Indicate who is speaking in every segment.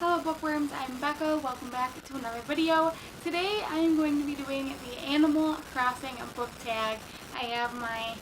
Speaker 1: Hello bookworms, I'm Becca. Welcome back to another video. Today I am going to be doing the Animal Crossing book tag. I have my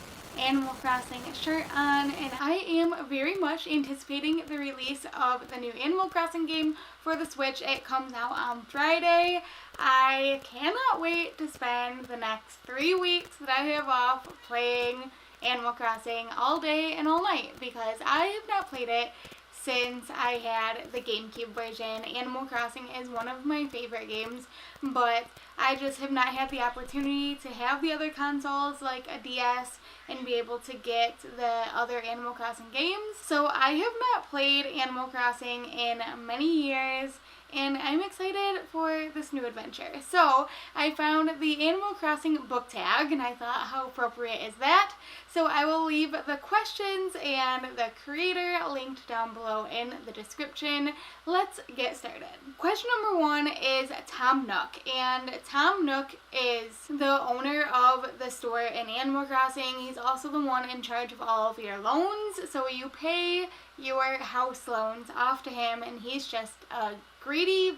Speaker 1: Animal Crossing shirt on and I am very much anticipating the release of the new Animal Crossing game for the Switch. It comes out on Friday. I cannot wait to spend the next 3 weeks that I have off playing Animal Crossing all day and all night because I have not played it since I had the GameCube version. Animal Crossing is one of my favorite games, but I just have not had the opportunity to have the other consoles like a DS and be able to get the other Animal Crossing games. So I have not played Animal Crossing in many years, and I'm excited for this new adventure. So I found the Animal Crossing book tag and I thought, how appropriate is that? So I will leave the questions and the creator linked down below in the description. Let's get started. Question number 1 is Tom Nook, and Tom Nook is the owner of the store in Animal Crossing. He's also the one in charge of all of your loans, so you pay your house loans off to him, and he's just a greedy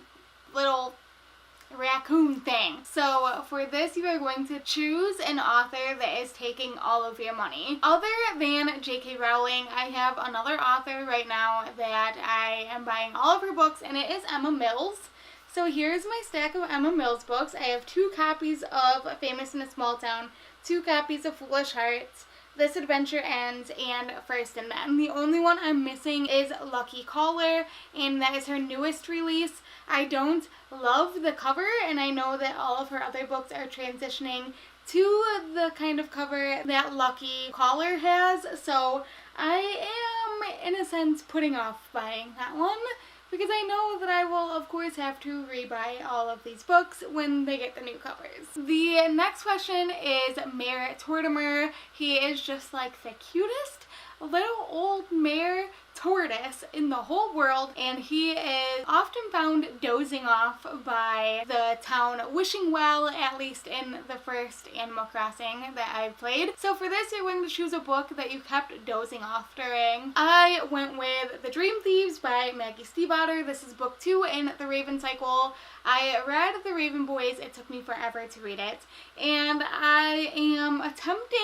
Speaker 1: little raccoon thing. So for this you are going to choose an author that is taking all of your money. Other than J.K. Rowling, I have another author right now that I am buying all of her books, and it is Emma Mills. So here's my stack of Emma Mills books. I have 2 copies of Famous in a Small Town, 2 copies of Foolish Hearts, This Adventure Ends, and First and Men. The only one I'm missing is Lucky Caller, and that is her newest release. I don't love the cover, and I know that all of her other books are transitioning to the kind of cover that Lucky Caller has, so I am, in a sense, putting off buying that one, because I know that I will, of course, have to rebuy all of these books when they get the new covers. The next question is Merrick Tortimer. He is just like the cutest little old mare tortoise in the whole world, and he is often found dozing off by the town wishing well, at least in the first Animal Crossing that I've played. So for this you're going to choose a book that you kept dozing off during. I went with The Dream Thieves by Maggie Stiefvater. This is book 2 in the Raven cycle. I read The Raven Boys. It took me forever to read it, and I am attempting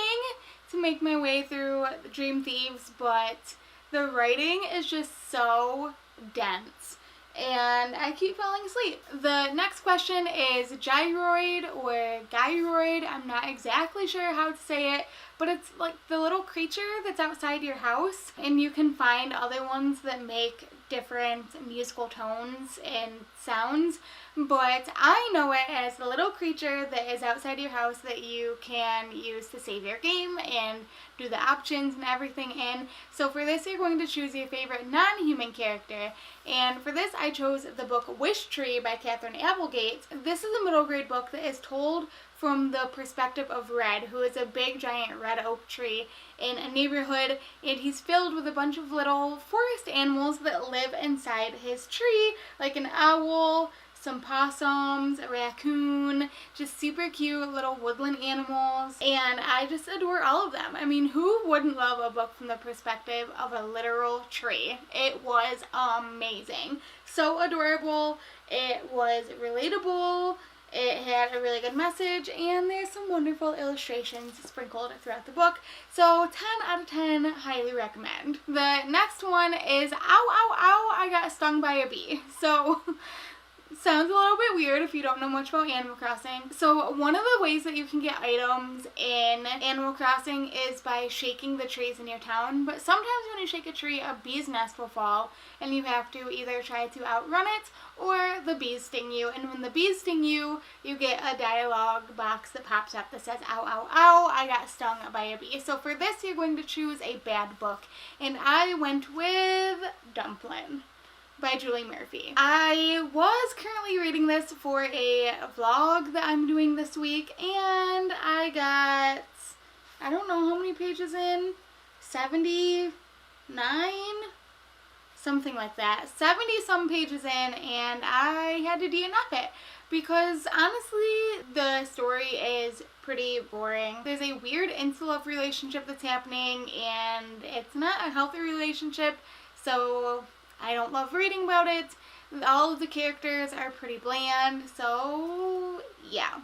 Speaker 1: to make my way through The Dream Thieves, but the writing is just so dense and I keep falling asleep. The next question is Gyroid or Gyroid. I'm not exactly sure how to say it, but it's like the little creature that's outside your house, and you can find other ones that make different musical tones and sounds, but I know it as the little creature that is outside your house that you can use to save your game and do the options and everything in. So for this you're going to choose your favorite non-human character, and for this I chose the book Wish Tree by Catherine Applegate. This is a middle grade book that is told from the perspective of Red, who is a big giant red oak tree in a neighborhood, and he's filled with a bunch of little forest animals that live inside his tree, like an owl, some possums, a raccoon, just super cute little woodland animals, and I just adore all of them. I mean, who wouldn't love a book from the perspective of a literal tree? It was amazing. So adorable, it was relatable, it had a really good message, and there's some wonderful illustrations sprinkled throughout the book. So 10 out of 10, highly recommend. The next one is Ow Ow Ow, I Got Stung by a Bee. So sounds a little bit weird if you don't know much about Animal Crossing. So one of the ways that you can get items in Animal Crossing is by shaking the trees in your town, but sometimes when you shake a tree, a bee's nest will fall, and you have to either try to outrun it or the bees sting you, and when the bees sting you, you get a dialogue box that pops up that says, ow, ow, ow, I got stung by a bee. So for this you're going to choose a bad book, and I went with Dumpling by Julie Murphy. I was currently reading this for a vlog that I'm doing this week, and I got, I don't know how many pages in, 79? Something like that. 70 some pages in, and I had to DNF it because honestly the story is pretty boring. There's a weird insta-love relationship that's happening, and it's not a healthy relationship, so I don't love reading about it. All of the characters are pretty bland, so yeah.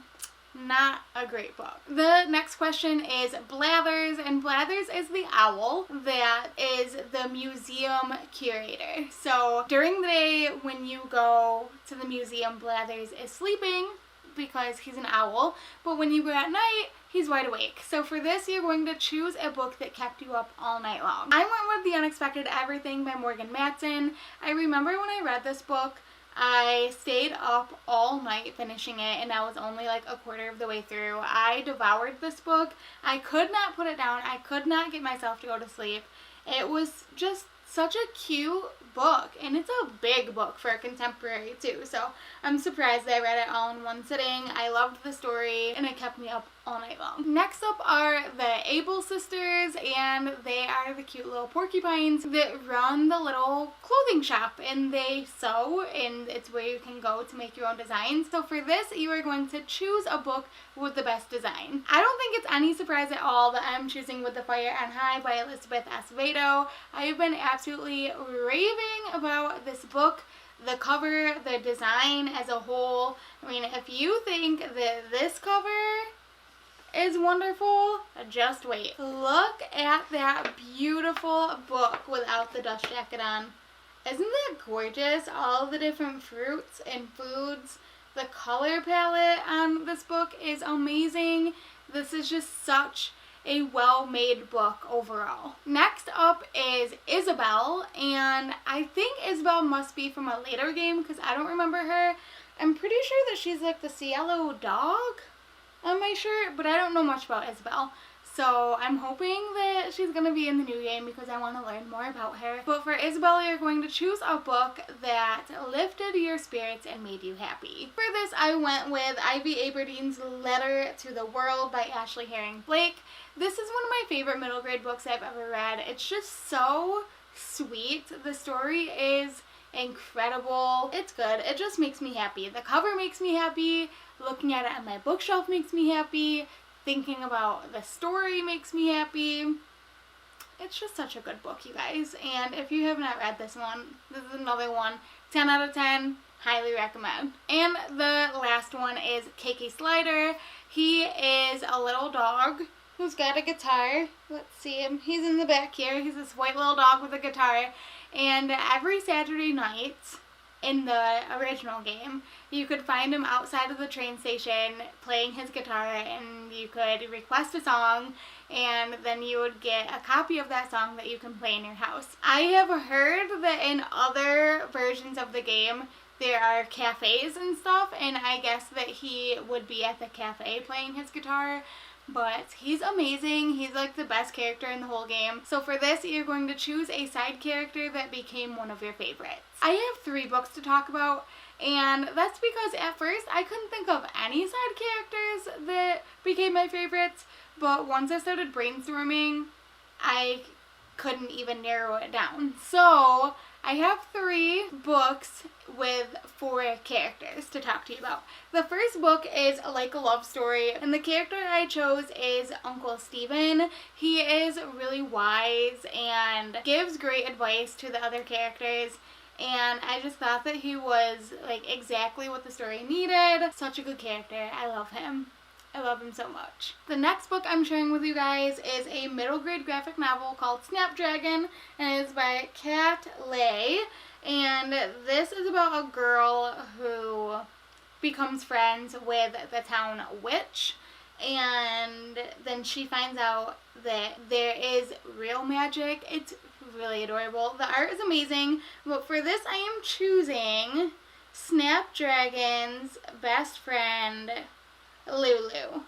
Speaker 1: Not a great book. The next question is Blathers, and Blathers is the owl that is the museum curator. So during the day when you go to the museum, Blathers is sleeping because he's an owl, but when you go at night, he's wide awake. So for this, you're going to choose a book that kept you up all night long. I went with The Unexpected Everything by Morgan Matson. I remember when I read this book, I stayed up all night finishing it, and I was only like a quarter of the way through. I devoured this book. I could not put it down. I could not get myself to go to sleep. It was just such a cute book, and it's a big book for a contemporary too, so I'm surprised that I read it all in one sitting. I loved the story, and it kept me up all night long. Next up are the Able sisters, and they are the cute little porcupines that run the little clothing shop, and they sew, and it's where you can go to make your own designs. So for this, you are going to choose a book with the best design. I don't think it's any surprise at all that I'm choosing With the Fire on High by Elizabeth S. Vado. I have been absolutely raving about this book. The cover, the design as a whole. I mean, if you think that this cover is wonderful, just wait. Look at that beautiful book without the dust jacket on. Isn't that gorgeous? All the different fruits and foods. The color palette on this book is amazing. This is just such a well-made book overall. Next up is Isabelle, and I think Isabelle must be from a later game because I don't remember her. I'm pretty sure that she's like the Cielo dog on my shirt, but I don't know much about Isabelle. So I'm hoping that she's going to be in the new game because I want to learn more about her. But for Isabelle, you're going to choose a book that lifted your spirits and made you happy. For this, I went with Ivy Aberdeen's Letter to the World by Ashley Herring Blake. This is one of my favorite middle grade books I've ever read. It's just so sweet. The story is incredible. It's good. It just makes me happy. The cover makes me happy. Looking at it on my bookshelf makes me happy. Thinking about the story makes me happy. It's just such a good book, you guys. And if you have not read this one, this is another one. 10 out of 10. Highly recommend. And the last one is Cakey Slider. He is a little dog who's got a guitar. Let's see him. He's in the back here. He's this white little dog with a guitar. And every Saturday night in the original game, you could find him outside of the train station playing his guitar, and you could request a song, and then you would get a copy of that song that you can play in your house. I have heard that in other versions of the game, there are cafes and stuff, and I guess that he would be at the cafe playing his guitar. But he's amazing. He's like the best character in the whole game. So for this, you're going to choose a side character that became one of your favorites. I have 3 books to talk about, and that's because at first I couldn't think of any side characters that became my favorites, but once I started brainstorming, I couldn't even narrow it down. So I have 3 books with 4 characters to talk to you about. The first book is Like a Love Story, and the character I chose is Uncle Stephen. He is really wise and gives great advice to the other characters, and I just thought that he was like exactly what the story needed. Such a good character. I love him. I love him so much. The next book I'm sharing with you guys is a middle grade graphic novel called Snapdragon, and it is by Kat Lay. And this is about a girl who becomes friends with the town witch, and then she finds out that there is real magic. It's really adorable. The art is amazing, but for this I am choosing Snapdragon's best friend, Lulu.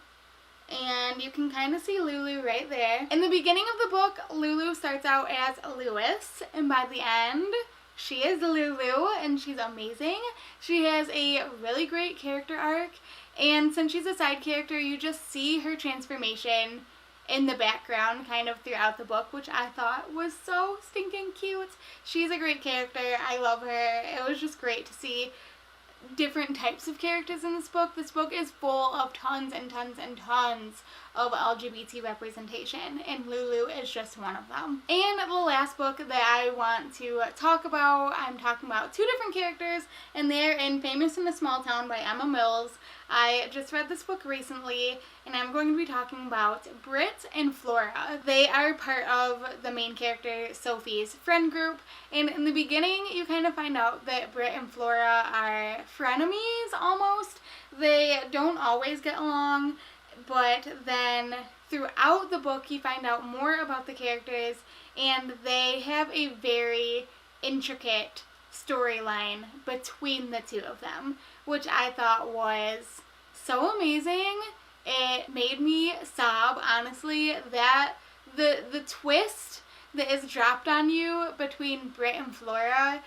Speaker 1: And you can kind of see Lulu right there. In the beginning of the book, Lulu starts out as Lewis, and by the end, she is Lulu, and she's amazing. She has a really great character arc, and since she's a side character, you just see her transformation in the background kind of throughout the book, which I thought was so stinking cute. She's a great character. I love her. It was just great to see different types of characters in this book. This book is full of tons and tons and tons of LGBT representation, and Lulu is just one of them. And the last book that I want to talk about, I'm talking about two different characters, and they're in Famous in a Small Town by Emma Mills. I just read this book recently, and I'm going to be talking about Britt and Flora. They are part of the main character Sophie's friend group, and in the beginning you kind of find out that Britt and Flora are frenemies almost. They don't always get along, but then throughout the book you find out more about the characters, and they have a very intricate storyline between the two of them, which I thought was so amazing. It made me sob, honestly. That the twist that is dropped on you between Britt and Flora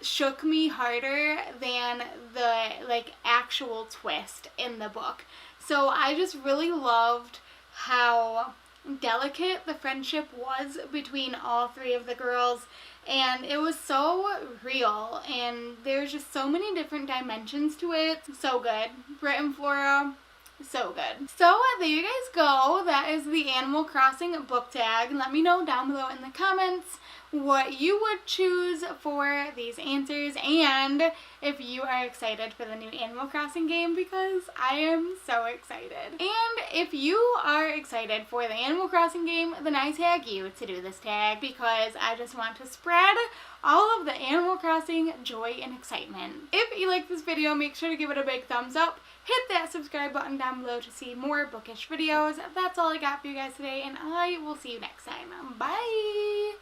Speaker 1: shook me harder than the actual twist in the book. So I just really loved how delicate the friendship was between all three of the girls, and it was so real, and there's just so many different dimensions to it. So good. Britt and Flora, so good. So there you guys go. That is the Animal Crossing book tag. Let me know down below in the comments what you would choose for these answers, and if you are excited for the new Animal Crossing game, because I am so excited. And if you are excited for the Animal Crossing game, then I tag you to do this tag, because I just want to spread all of the Animal Crossing joy and excitement. If you like this video, make sure to give it a big thumbs up. Hit that subscribe button down below to see more bookish videos. That's all I got for you guys today, and I will see you next time. Bye!